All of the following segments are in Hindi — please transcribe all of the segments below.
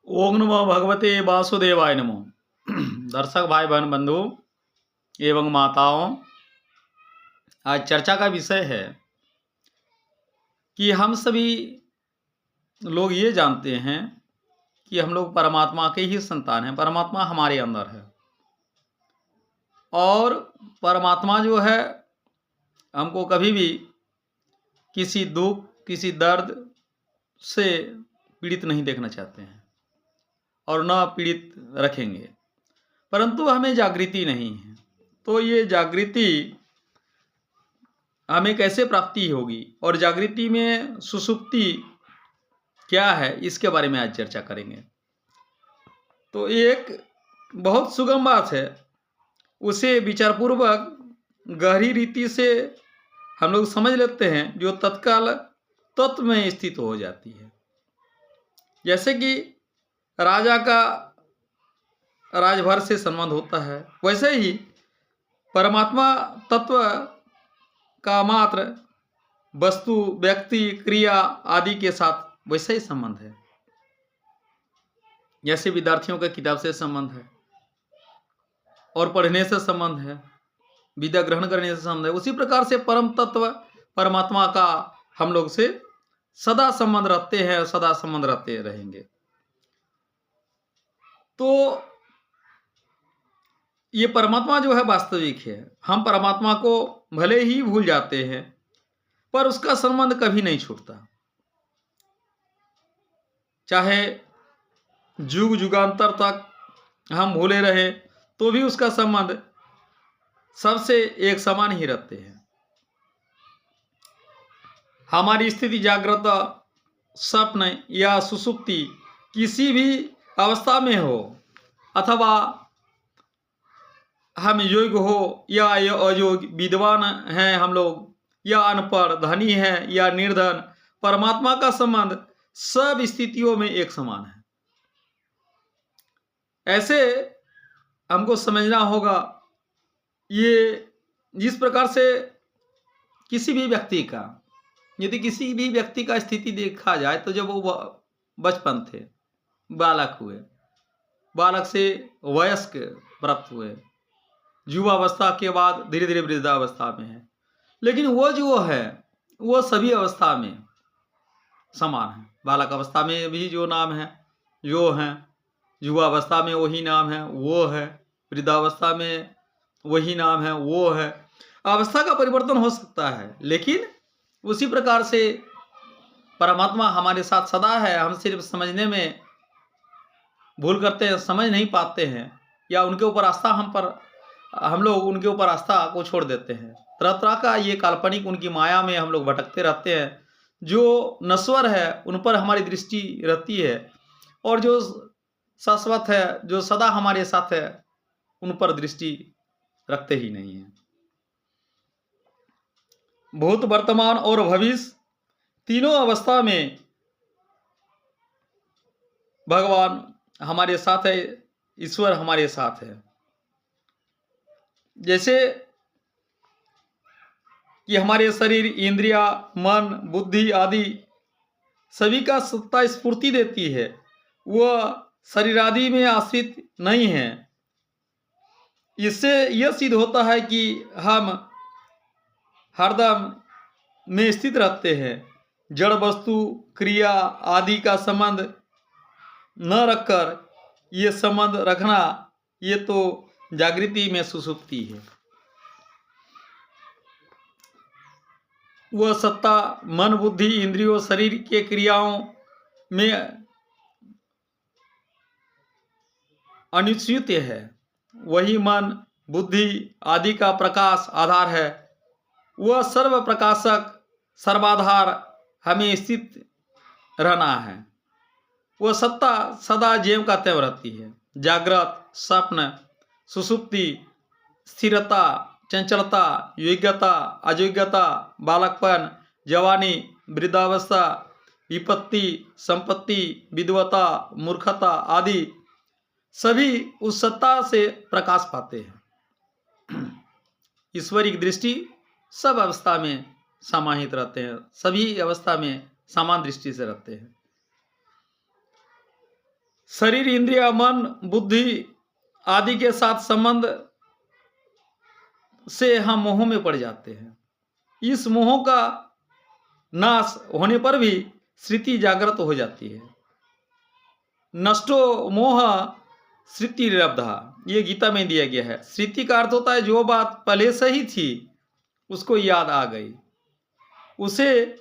ओम नमो भगवते वासुदेवाय नमो। दर्शक भाई बहन बंधु एवं माताओं, आज चर्चा का विषय है कि हम सभी लोग ये जानते हैं कि हम लोग परमात्मा के ही संतान हैं। परमात्मा हमारे अंदर है और परमात्मा जो है हमको कभी भी किसी दुख किसी दर्द से पीड़ित नहीं देखना चाहते हैं और न पीड़ित रखेंगे, परंतु हमें जागृति नहीं है। तो ये जागृति हमें कैसे प्राप्ति होगी और जागृति में सुसुप्ति क्या है, इसके बारे में आज चर्चा करेंगे। तो एक बहुत सुगम बात है, उसे विचारपूर्वक गहरी रीति से हम लोग समझ लेते हैं जो तत्काल तत्व में स्थित हो जाती है। जैसे कि राजा का राजभर से संबंध होता है, वैसे ही परमात्मा तत्व का मात्र वस्तु व्यक्ति क्रिया आदि के साथ वैसा ही संबंध है। जैसे विद्यार्थियों का किताब से संबंध है और पढ़ने से संबंध है, विद्या ग्रहण करने से संबंध है, उसी प्रकार से परम तत्व परमात्मा का हम लोग से सदा संबंध रखते हैं, सदा संबंध रखते रहेंगे। तो ये परमात्मा जो है वास्तविक है। हम परमात्मा को भले ही भूल जाते हैं पर उसका संबंध कभी नहीं छूटता। चाहे युग युगांतर तक हम भूले रहे तो भी उसका संबंध सबसे एक समान ही रहते हैं। हमारी स्थिति जागृत, स्वप्न या सुसुप्ति किसी भी अवस्था में हो, अथवा हम योग्य हो या अयोग्य, विद्वान हैं हम लोग या अनपढ़, धनी हैं या निर्धन, परमात्मा का संबंध सब स्थितियों में एक समान है। ऐसे हमको समझना होगा। ये जिस प्रकार से किसी भी व्यक्ति का, यदि किसी भी व्यक्ति का स्थिति देखा जाए तो जब वो बचपन थे, बालक हुए, बालक से वयस्क प्राप्त हुए, युवावस्था के बाद धीरे धीरे वृद्धावस्था में है, लेकिन वो जो है वो सभी अवस्था में समान है। बालक अवस्था में भी जो नाम है जो है, युवावस्था में वही नाम है वो है, वृद्धावस्था में वही नाम है वो है। अवस्था का परिवर्तन हो सकता है, लेकिन उसी प्रकार से परमात्मा हमारे साथ सदा है। हम सिर्फ समझने में भूल करते हैं, समझ नहीं पाते हैं, या उनके ऊपर आस्था हम लोग उनके ऊपर आस्था को छोड़ देते हैं। तरह तरह का ये काल्पनिक उनकी माया में हम लोग भटकते रहते हैं। जो नश्वर है उन पर हमारी दृष्टि रहती है और जो शाश्वत है, जो सदा हमारे साथ है, उन पर दृष्टि रखते ही नहीं है। भूत, वर्तमान और भविष्य तीनों अवस्था में भगवान हमारे साथ है, ईश्वर हमारे साथ है। जैसे कि हमारे शरीर, इंद्रिया, मन, बुद्धि आदि सभी का सत्ता स्फूर्ति देती है, वह शरीर आदि में आश्रित नहीं है। इससे यह सिद्ध होता है कि हम हरदम में स्थित रहते हैं। जड़ वस्तु क्रिया आदि का संबंध न रखकर ये संबंध रखना, ये तो जागृति में सुसुप्ति है। वह सत्ता मन, बुद्धि, इंद्रियों, शरीर के क्रियाओं में अनुच्युत है। वही मन, बुद्धि आदि का प्रकाश आधार है। वह सर्व प्रकाशक सर्वाधार हमें स्थित रहना है। वह सत्ता सदा ज्यों का त्यों रहती है। जागृत, स्वप्न, सुसुप्ति, स्थिरता, चंचलता, योग्यता, अयोग्यता, बालकपन, जवानी, वृद्धावस्था, विपत्ति, संपत्ति, विधवता, मूर्खता आदि सभी उस सत्ता से प्रकाश पाते हैं। ईश्वरिक दृष्टि सब अवस्था में समाहित रहते हैं, सभी अवस्था में समान दृष्टि से रहते हैं। शरीर, इंद्रिय, मन, बुद्धि आदि के साथ संबंध से हम मोह में पड़ जाते हैं। इस मोह का नाश होने पर भी श्रुति जागृत हो जाती है। नष्टो मोह श्रुति लब्धा, ये गीता में दिया गया है। श्रुति का अर्थ होता है जो बात पहले से ही थी उसको याद आ गई, उसे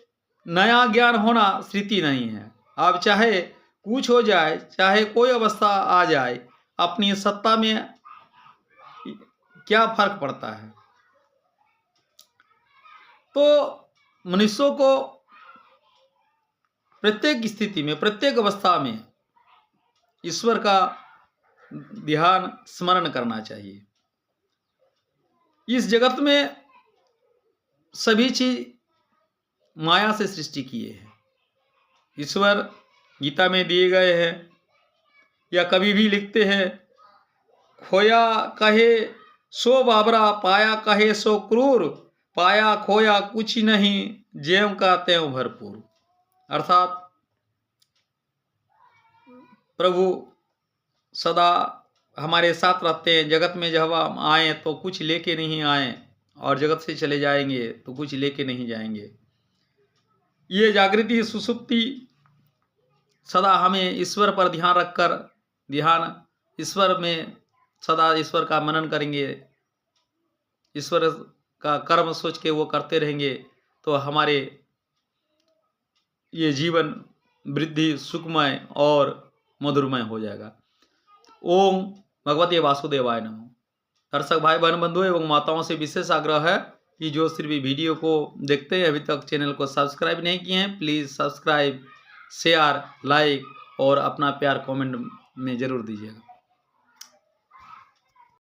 नया ज्ञान होना श्रुति नहीं है। अब चाहे कुछ हो जाए, चाहे कोई अवस्था आ जाए, अपनी सत्ता में क्या फर्क पड़ता है। तो मनुष्यों को प्रत्येक स्थिति में, प्रत्येक अवस्था में ईश्वर का ध्यान स्मरण करना चाहिए। इस जगत में सभी चीज माया से सृष्टि किए हैं। ईश्वर गीता में दिए गए हैं या कभी भी लिखते हैं, खोया कहे सो बाबरा, पाया कहे सो क्रूर, पाया खोया कुछ नहीं, ज्यों का त्यों भरपूर। अर्थात प्रभु सदा हमारे साथ रहते हैं। जगत में जब हम आए तो कुछ लेके नहीं आए, और जगत से चले जाएंगे तो कुछ लेके नहीं जाएंगे। ये जागृति सुसुप्ति सदा हमें ईश्वर पर ध्यान रखकर, ध्यान ईश्वर में सदा ईश्वर का मनन करेंगे, ईश्वर का कर्म सोच के वो करते रहेंगे, तो हमारे ये जीवन वृद्धि सुखमय और मधुरमय हो जाएगा। ओम भगवते वासुदेवाय नमः। दर्शक भाई बहन बंधु एवं माताओं से विशेष आग्रह है कि जो सिर्फ वीडियो को देखते हैं, अभी तक चैनल को सब्सक्राइब नहीं किए हैं, प्लीज़ सब्सक्राइब, शेयर, लाइक और अपना प्यार कमेंट में ज़रूर दीजिएगा।